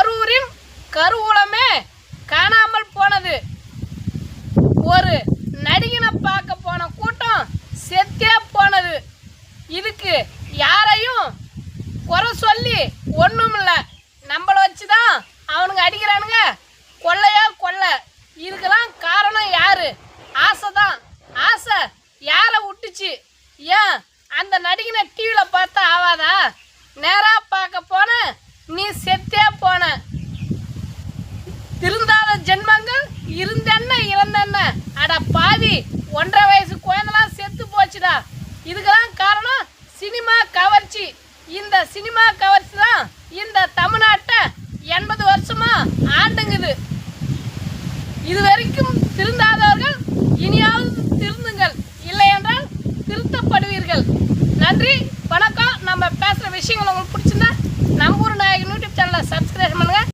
கரூரின் கருவூலமே காணாமல் போனது. ஒரு நடிகனை பார்க்க போன கூட்டம் செத்தே போனது. இதுக்கு யாரையும் குறை சொல்லி ஒன்றும் இல்லை. நம்மளை வச்சு தான் அவனுங்க அடிக்கிறானுங்க. கொள்ளையா கொள்ளை. இதுக்கெல்லாம் காரணம் யாரு? ஆசை தான். ஆசை யாரை விட்டுச்சு? ஏன் அந்த நடிகனை டிவியில் பார்த்தா ஆவாதா? நேராக பார்க்க போன நீ செத்தே போன. திருந்தாத ஜென்மங்கள் இருந்தென்ன இறந்தென்ன. அட பாவி, 1.5 வயசு குழந்தைலாம் செத்து போச்சுடா. இதுக்கெல்லாம் காரணம் சினிமா கவர்ச்சி. இந்த சினிமா கவர்ச்சி தான் இந்த தமிழ்நாட்டை 80 வருஷமா ஆண்டுங்குது. இது வரைக்கும் திருந்தாதவர்கள் இனியாவது திருந்துங்கள், இல்லை என்றால் திருத்தப்படுவீர்கள். நன்றி, வணக்கம். நம்ம பேசுகிற விஷயங்கள் உங்களுக்கு பிடிச்சிருந்தா நம்ம ஊர் நாயகன் யூடியூப் சேனலை சப்ஸ்கிரைப்